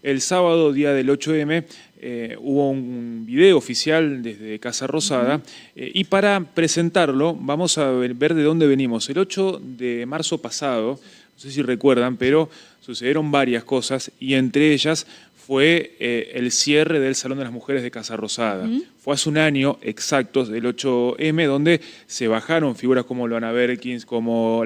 El sábado, día del 8M, hubo un video oficial desde Casa Rosada y para presentarlo vamos a ver de dónde venimos. El 8 de marzo pasado, no sé si recuerdan, pero sucedieron varias cosas y entre ellas fue el cierre del Salón de las Mujeres de Casa Rosada. Fue hace un año exacto, del 8M, donde se bajaron figuras como Luana Berkins, como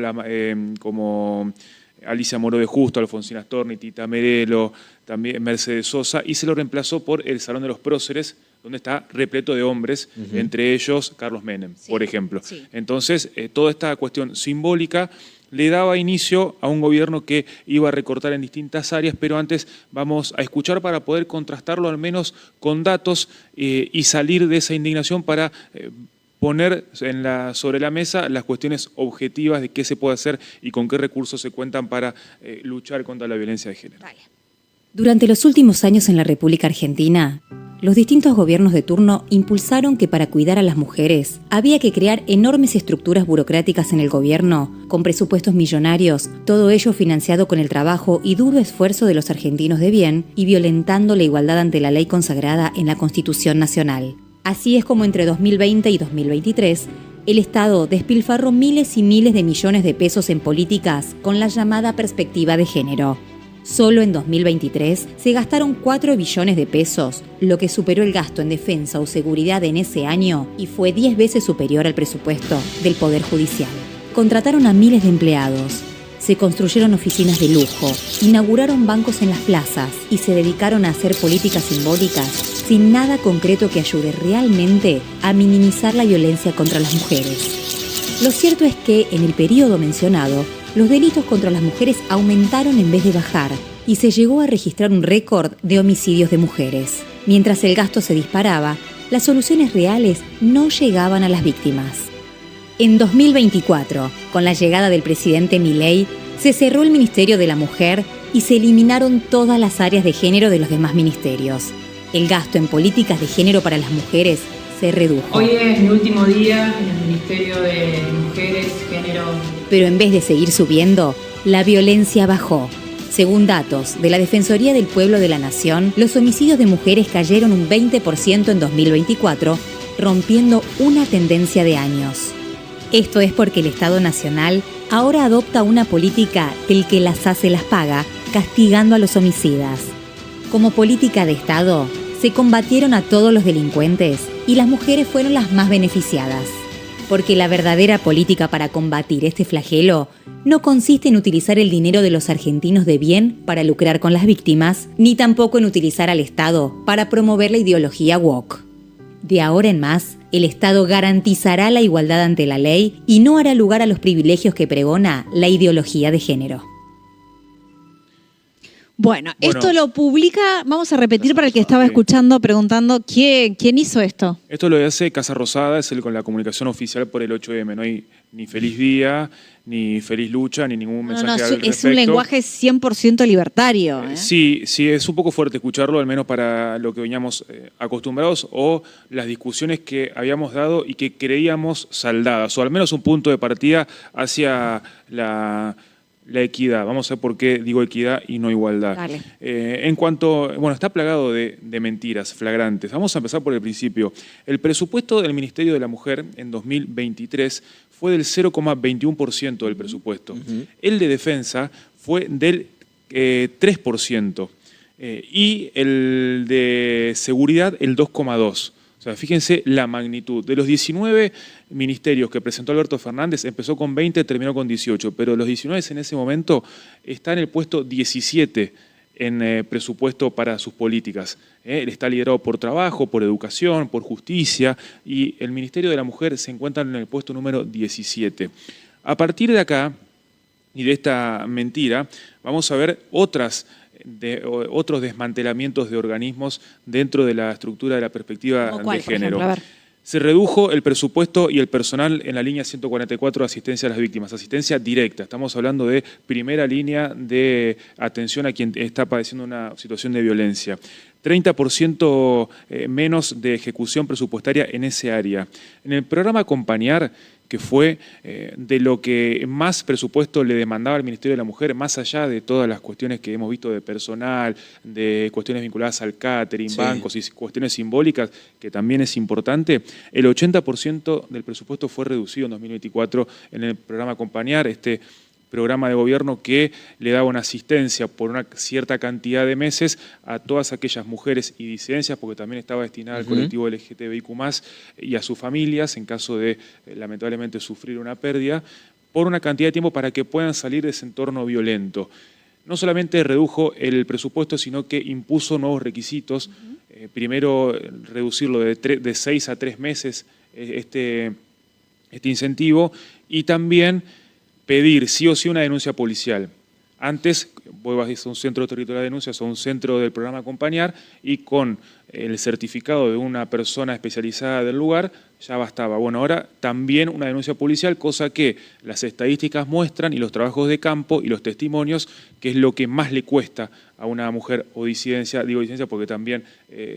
Alicia Moró de Justo, Alfonsina Storni, Tita Merelo, también Mercedes Sosa, y se lo reemplazó por el Salón de los Próceres, donde está repleto de hombres, entre ellos Carlos Menem, por ejemplo. Entonces, toda esta cuestión simbólica le daba inicio a un gobierno que iba a recortar en distintas áreas, pero antes vamos a escuchar para poder contrastarlo al menos con datos y salir de esa indignación para poner sobre la mesa las cuestiones objetivas de qué se puede hacer y con qué recursos se cuentan para luchar contra la violencia de género. Durante los últimos años en la República Argentina, los distintos gobiernos de turno impulsaron que para cuidar a las mujeres había que crear enormes estructuras burocráticas en el gobierno, con presupuestos millonarios, todo ello financiado con el trabajo y duro esfuerzo de los argentinos de bien y violentando la igualdad ante la ley consagrada en la Constitución Nacional. Así es como entre 2020 y 2023, el Estado despilfarró miles y miles de millones de pesos en políticas con la llamada perspectiva de género. Solo en 2023 se gastaron 4 billones de pesos, lo que superó el gasto en defensa o seguridad en ese año y fue 10 veces superior al presupuesto del Poder Judicial. Contrataron a miles de empleados, se construyeron oficinas de lujo, inauguraron bancos en las plazas y se dedicaron a hacer políticas simbólicas sin nada concreto que ayude realmente a minimizar la violencia contra las mujeres. Lo cierto es que, en el periodo mencionado, los delitos contra las mujeres aumentaron en vez de bajar y se llegó a registrar un récord de homicidios de mujeres. Mientras el gasto se disparaba, las soluciones reales no llegaban a las víctimas. En 2024, con la llegada del presidente Milei, se cerró el Ministerio de la Mujer y se eliminaron todas las áreas de género de los demás ministerios. El gasto en políticas de género para las mujeres se redujo. Hoy es mi último día en el Ministerio de Mujeres, Género. Pero en vez de seguir subiendo, la violencia bajó. Según datos de la Defensoría del Pueblo de la Nación, los homicidios de mujeres cayeron un 20% en 2024, rompiendo una tendencia de años. Esto es porque el Estado Nacional ahora adopta una política del que las hace las paga, castigando a los homicidas. Como política de Estado, se combatieron a todos los delincuentes y las mujeres fueron las más beneficiadas. Porque la verdadera política para combatir este flagelo no consiste en utilizar el dinero de los argentinos de bien para lucrar con las víctimas, ni tampoco en utilizar al Estado para promover la ideología woke. De ahora en más, el Estado garantizará la igualdad ante la ley y no hará lugar a los privilegios que pregona la ideología de género. Bueno, esto lo publica, vamos a repetir para el que estaba escuchando, preguntando ¿quién hizo esto? Esto lo hace Casa Rosada, es con la comunicación oficial por el 8M. No hay ni feliz día, ni feliz lucha, ni ningún mensaje al respecto. Es un lenguaje 100% libertario. Sí, es un poco fuerte escucharlo, al menos para lo que veníamos acostumbrados, o las discusiones que habíamos dado y que creíamos saldadas, o al menos un punto de partida hacia la equidad. Vamos a ver por qué digo equidad y no igualdad. En cuanto, está plagado de mentiras flagrantes. Vamos a empezar por el principio. El presupuesto del Ministerio de la Mujer en 2023 fue del 0,21% del presupuesto. El de defensa fue del 3%. Y el de seguridad el 2,2%. O sea, fíjense la magnitud. De los 19 ministerios que presentó Alberto Fernández, empezó con 20, terminó con 18, pero los 19 en ese momento está en el puesto 17 en presupuesto para sus políticas. Él está liderado por trabajo, por educación, por justicia, y el Ministerio de la Mujer se encuentra en el puesto número 17. A partir de acá, y de esta mentira, vamos a ver otros desmantelamientos de organismos dentro de la estructura de la perspectiva de género. Se redujo el presupuesto y el personal en la línea 144 de asistencia a las víctimas, asistencia directa. Estamos hablando de primera línea de atención a quien está padeciendo una situación de violencia. 30% menos de ejecución presupuestaria en ese área. En el programa Acompañar, que fue de lo que más presupuesto le demandaba al Ministerio de la Mujer, más allá de todas las cuestiones que hemos visto de personal, de cuestiones vinculadas al catering, bancos y cuestiones simbólicas, que también es importante. El 80% del presupuesto fue reducido en 2024 en el programa Acompañar, este programa de gobierno que le daba una asistencia por una cierta cantidad de meses a todas aquellas mujeres y disidencias, porque también estaba destinada al colectivo LGTBIQ+, y a sus familias, en caso de, lamentablemente, sufrir una pérdida, por una cantidad de tiempo para que puedan salir de ese entorno violento. No solamente redujo el presupuesto, sino que impuso nuevos requisitos. Primero, reducirlo de 6 a 3 meses este incentivo, y también pedir sí o sí una denuncia policial. Antes, vos vas a un centro territorial de denuncias o a un centro del programa Acompañar y con el certificado de una persona especializada del lugar ya bastaba. Bueno, ahora también una denuncia policial, cosa que las estadísticas muestran y los trabajos de campo y los testimonios, que es lo que más le cuesta a una mujer o disidencia, digo disidencia porque también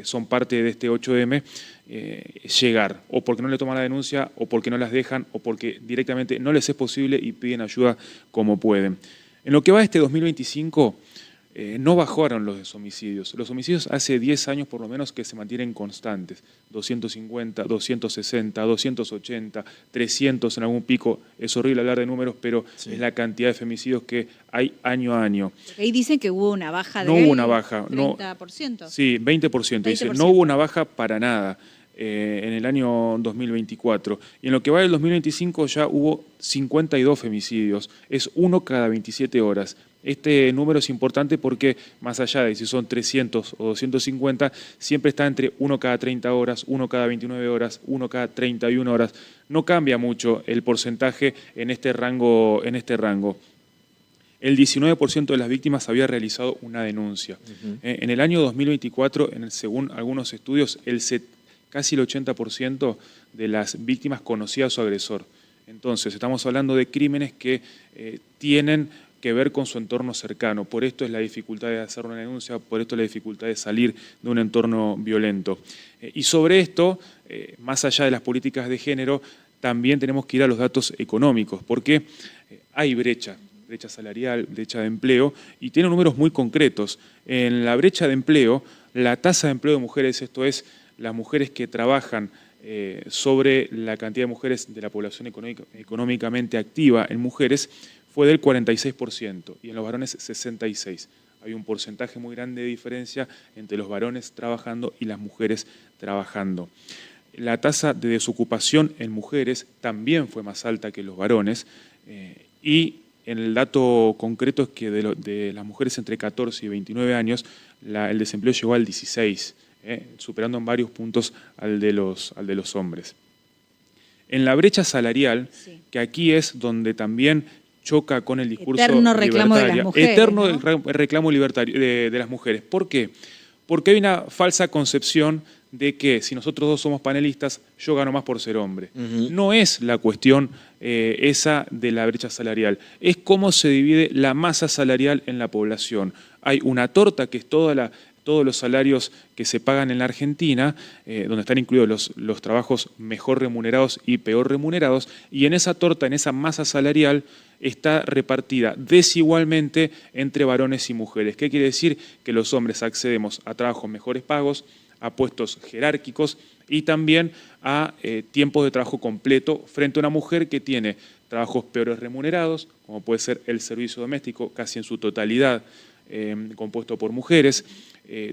son parte de este 8M, llegar, o porque no le toman la denuncia, o porque no las dejan, o porque directamente no les es posible y piden ayuda como pueden. En lo que va de este 2025, no bajaron los homicidios. Los homicidios hace 10 años por lo menos que se mantienen constantes. 250, 260, 280, 300 en algún pico. Es horrible hablar de números, pero es la cantidad de femicidios que hay año a año. Ahí dicen que hubo una baja No hubo una baja. 30%. Sí, 20%. Dice, no hubo una baja para nada en el año 2024. Y en lo que va del 2025 ya hubo 52 femicidios. Es 1 cada 27 horas. Este número es importante porque, más allá de si son 300 o 250, siempre está entre 1 cada 30 horas, 1 cada 29 horas, 1 cada 31 horas. No cambia mucho el porcentaje en este rango. El 19% de las víctimas había realizado una denuncia. En el año 2024, según algunos estudios, casi el 80% de las víctimas conocía a su agresor. Entonces, estamos hablando de crímenes que tienen que ver con su entorno cercano. Por esto es la dificultad de hacer una denuncia, por esto es la dificultad de salir de un entorno violento. Y sobre esto, más allá de las políticas de género, también tenemos que ir a los datos económicos, porque hay brecha salarial, brecha de empleo, y tiene números muy concretos. En la brecha de empleo, la tasa de empleo de mujeres, esto es, las mujeres que trabajan sobre la cantidad de mujeres de la población económicamente activa en mujeres, fue del 46% y en los varones 66%. Hay un porcentaje muy grande de diferencia entre los varones trabajando y las mujeres trabajando. La tasa de desocupación en mujeres también fue más alta que los varones y en el dato concreto es que de las mujeres entre 14 y 29 años el desempleo llegó al 16%. Superando en varios puntos al de los hombres. En la brecha salarial, que aquí es donde también choca con el discurso eterno reclamo de las mujeres, eterno ¿no? reclamo libertario de las mujeres. ¿Por qué? Porque hay una falsa concepción de que si nosotros dos somos panelistas, yo gano más por ser hombre. No es la cuestión esa de la brecha salarial, es cómo se divide la masa salarial en la población. Hay una torta que es todos los salarios que se pagan en la Argentina, donde están incluidos los trabajos mejor remunerados y peor remunerados, y en esa torta, en esa masa salarial, está repartida desigualmente entre varones y mujeres. ¿Qué quiere decir? Que los hombres accedemos a trabajos mejores pagos, a puestos jerárquicos y también a tiempos de trabajo completo frente a una mujer que tiene trabajos peores remunerados, como puede ser el servicio doméstico, casi en su totalidad compuesto por mujeres,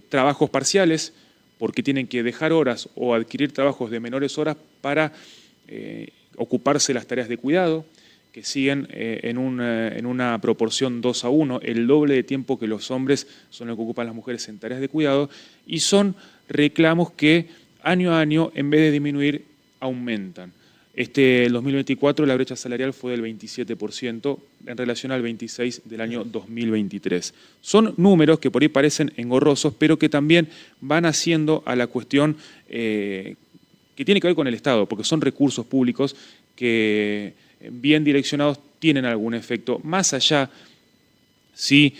trabajos parciales, porque tienen que dejar horas o adquirir trabajos de menores horas para ocuparse de las tareas de cuidado, que siguen en una proporción 2:1, el doble de tiempo que los hombres son los que ocupan las mujeres en tareas de cuidado, y son reclamos que año a año, en vez de disminuir, aumentan. El 2024 la brecha salarial fue del 27% en relación al 26% del año 2023. Son números que por ahí parecen engorrosos, pero que también van haciendo a la cuestión que tiene que ver con el Estado, porque son recursos públicos que bien direccionados tienen algún efecto, más allá si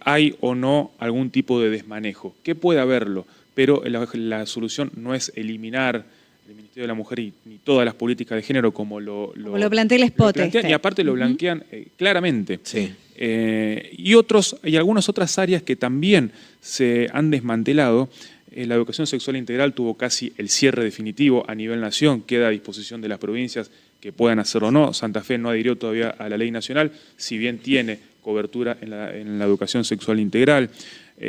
hay o no algún tipo de desmanejo, que puede haberlo, pero la solución no es eliminar el Ministerio de la Mujer ni todas las políticas de género como lo plantea el spot. Plantean, y aparte lo blanquean claramente. Sí. Y algunas otras áreas que también se han desmantelado. La educación sexual integral tuvo casi el cierre definitivo a nivel nación, queda a disposición de las provincias que puedan hacerlo o no. Santa Fe no adhirió todavía a la ley nacional, si bien tiene cobertura en la educación sexual integral.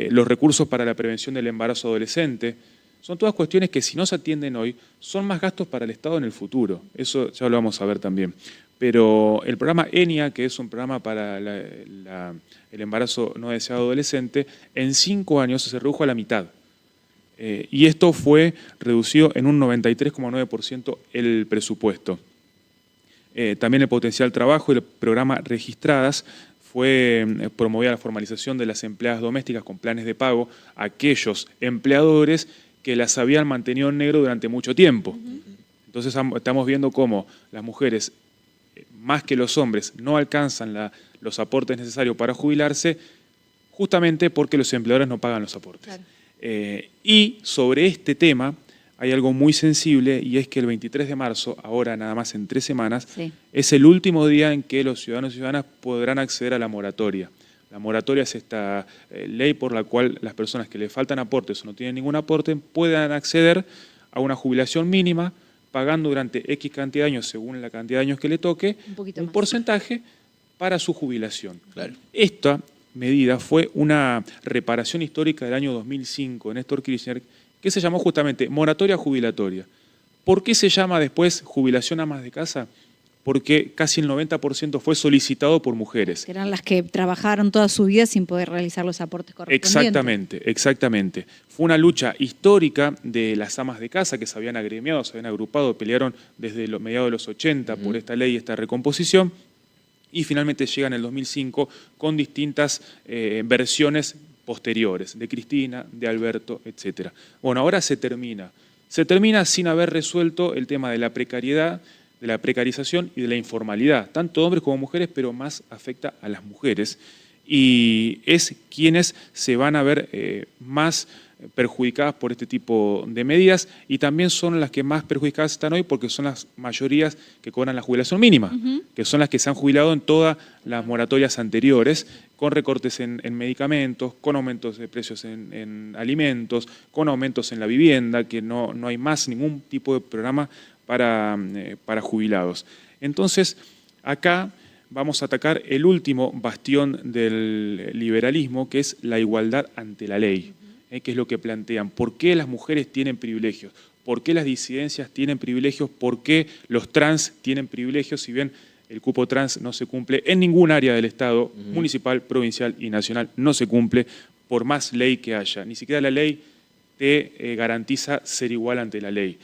Los recursos para la prevención del embarazo adolescente, son todas cuestiones que si no se atienden hoy, son más gastos para el Estado en el futuro. Eso ya lo vamos a ver también. Pero el programa ENIA, que es un programa para el embarazo no deseado adolescente, en 5 años se redujo a la mitad. Y esto fue reducido en un 93,9% el presupuesto. También el potencial trabajo y el programa Registradas fue promovida la formalización de las empleadas domésticas con planes de pago a aquellos empleadores que las habían mantenido en negro durante mucho tiempo. Entonces estamos viendo cómo las mujeres, más que los hombres, no alcanzan los aportes necesarios para jubilarse, justamente porque los empleadores no pagan los aportes. Claro. Y sobre este tema hay algo muy sensible, y es que el 23 de marzo, ahora nada más en 3 semanas, Sí. es el último día en que los ciudadanos y ciudadanas podrán acceder a la moratoria. La moratoria es esta ley por la cual las personas que le faltan aportes o no tienen ningún aporte puedan acceder a una jubilación mínima, pagando durante X cantidad de años, según la cantidad de años que le toque, un porcentaje para su jubilación. Claro. Esta medida fue una reparación histórica del año 2005 de Néstor Kirchner, que se llamó justamente moratoria jubilatoria. ¿Por qué se llama después jubilación amas de casa? Porque casi el 90% fue solicitado por mujeres. Que eran las que trabajaron toda su vida sin poder realizar los aportes correspondientes. Exactamente. Fue una lucha histórica de las amas de casa que se habían agremiado, se habían agrupado, pelearon desde los mediados de los 80 por esta ley y esta recomposición, y finalmente llega en el 2005 con distintas versiones posteriores, de Cristina, de Alberto, etc. Bueno, ahora se termina. Se termina sin haber resuelto el tema de la precariedad, de la precarización y de la informalidad, tanto hombres como mujeres, pero más afecta a las mujeres. Y es quienes se van a ver más perjudicadas por este tipo de medidas, y también son las que más perjudicadas están hoy porque son las mayorías que cobran la jubilación mínima, que son las que se han jubilado en todas las moratorias anteriores, con recortes en medicamentos, con aumentos de precios en alimentos, con aumentos en la vivienda, que no hay más ningún tipo de programa para jubilados. Entonces, acá vamos a atacar el último bastión del liberalismo, que es la igualdad ante la ley, que es lo que plantean. ¿Por qué las mujeres tienen privilegios? ¿Por qué las disidencias tienen privilegios? ¿Por qué los trans tienen privilegios? Si bien el cupo trans no se cumple en ningún área del Estado, municipal, provincial y nacional, no se cumple por más ley que haya. Ni siquiera la ley te garantiza ser igual ante la ley.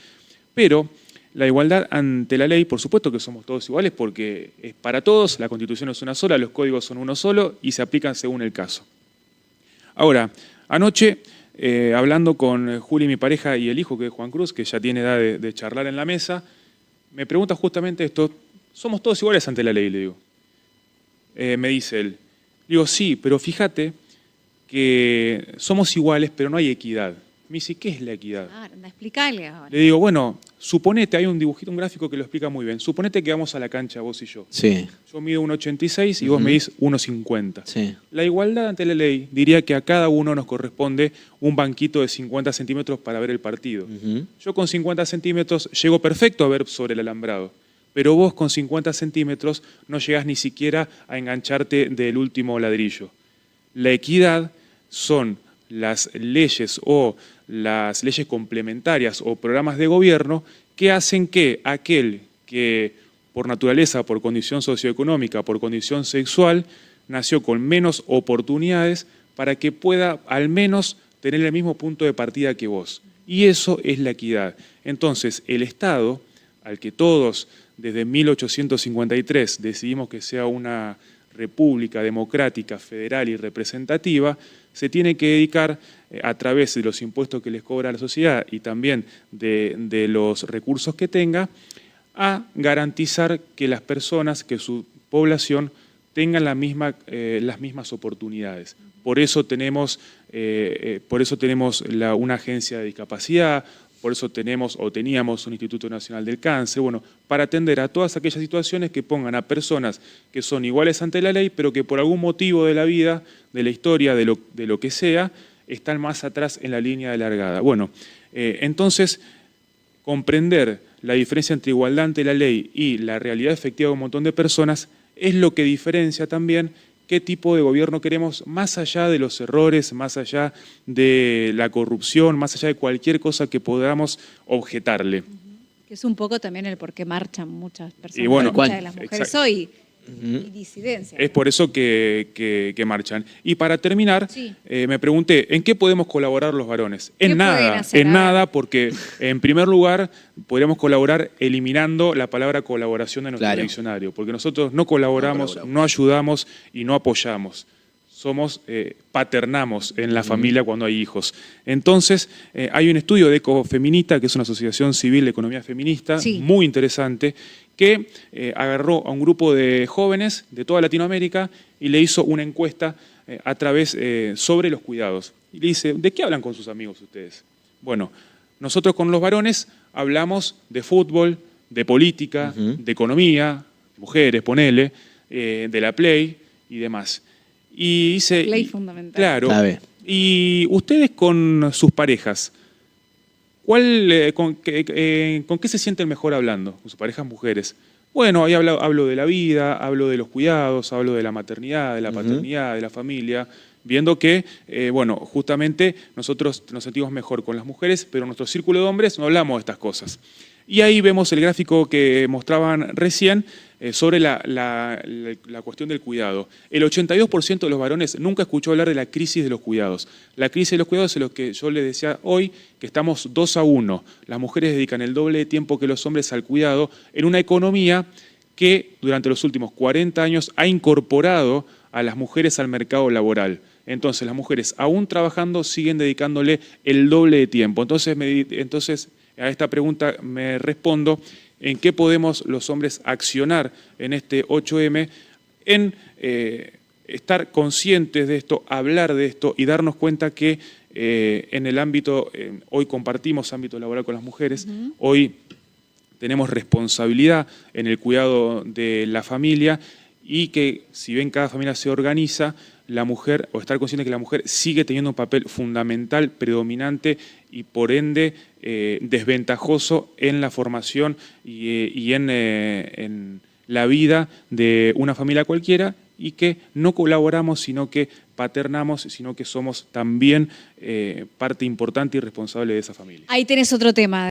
Pero la igualdad ante la ley, por supuesto que somos todos iguales porque es para todos, la Constitución es una sola, los códigos son uno solo y se aplican según el caso. Ahora, anoche, hablando con Juli, mi pareja, y el hijo, que es Juan Cruz, que ya tiene edad de charlar en la mesa, me pregunta justamente esto: somos todos iguales ante la ley, le digo. Me dice él. Digo, sí, pero fíjate que somos iguales, pero no hay equidad. Me dice, ¿qué es la equidad? Anda, explícale ahora. Le digo, bueno, suponete, hay un dibujito, un gráfico que lo explica muy bien. Suponete que vamos a la cancha, vos y yo. Sí. Yo mido 1,86 y vos medís 1,50. Sí. La igualdad ante la ley diría que a cada uno nos corresponde un banquito de 50 centímetros para ver el partido. Yo con 50 centímetros llego perfecto a ver sobre el alambrado, pero vos con 50 centímetros no llegás ni siquiera a engancharte del último ladrillo. La equidad son las leyes o las leyes complementarias o programas de gobierno que hacen que aquel que por naturaleza, por condición socioeconómica, por condición sexual, nació con menos oportunidades para que pueda al menos tener el mismo punto de partida que vos. Y eso es la equidad. Entonces, el Estado, al que todos desde 1853 decidimos que sea una república democrática, federal y representativa, se tiene que dedicar a través de los impuestos que les cobra la sociedad y también de los recursos que tenga, a garantizar que las personas, que su población tengan las mismas oportunidades. Por eso tenemos una agencia de discapacidad, por eso tenemos o teníamos un Instituto Nacional del Cáncer, bueno, para atender a todas aquellas situaciones que pongan a personas que son iguales ante la ley, pero que por algún motivo de la vida, de la historia, de lo que sea, están más atrás en la línea de largada. Bueno, entonces, comprender la diferencia entre igualdad ante la ley y la realidad efectiva de un montón de personas es lo que diferencia también qué tipo de gobierno queremos, más allá de los errores, más allá de la corrupción, más allá de cualquier cosa que podamos objetarle. Que es un poco también el por qué marchan muchas personas, Y bueno, muchas de las mujeres exacto. hoy, y disidencia. Es por eso que marchan. Y para terminar, Sí. me pregunté, ¿en qué podemos colaborar los varones? ¿Qué En pueden nada, hacer? en A ver. nada, porque en primer lugar podríamos colaborar eliminando la palabra colaboración de nuestro Claro. diccionario, porque nosotros no colaboramos, colaboramos. no ayudamos y no apoyamos. Somos, paternamos en la familia cuando hay hijos. Entonces, hay un estudio de Ecofeminista, que es una asociación civil de economía feminista, Sí. muy interesante, que agarró a un grupo de jóvenes de toda Latinoamérica y le hizo una encuesta a través sobre los cuidados. Y le dice, ¿de qué hablan con sus amigos ustedes? Bueno, nosotros con los varones hablamos de fútbol, de política, de economía, mujeres, ponele, de la Play y demás. Y dice, Play fundamental. Claro. Clave. Y ustedes con sus parejas, con qué se sienten mejor hablando? Con sus parejas mujeres. Bueno, ahí hablo de la vida, hablo de los cuidados, hablo de la maternidad, de la paternidad, de la familia, viendo que, bueno, justamente nosotros nos sentimos mejor con las mujeres, pero en nuestro círculo de hombres no hablamos de estas cosas. Y ahí vemos el gráfico que mostraban recién sobre la cuestión del cuidado. El 82% de los varones nunca escuchó hablar de la crisis de los cuidados. La crisis de los cuidados es lo que yo les decía hoy, que estamos 2-1. Las mujeres dedican el doble de tiempo que los hombres al cuidado en una economía que durante los últimos 40 años ha incorporado a las mujeres al mercado laboral. Entonces las mujeres, aún trabajando, siguen dedicándole el doble de tiempo. Entonces a esta pregunta me respondo, ¿en qué podemos los hombres accionar en este 8M? En estar conscientes de esto, hablar de esto y darnos cuenta que en el ámbito, hoy compartimos ámbito laboral con las mujeres, hoy tenemos responsabilidad en el cuidado de la familia y que si bien cada familia se organiza, la mujer, o estar consciente que la mujer sigue teniendo un papel fundamental, predominante y por ende desventajoso en la formación y en la vida de una familia cualquiera, y que no colaboramos, sino que paternamos, sino que somos también parte importante y responsable de esa familia. Ahí tenés otro tema.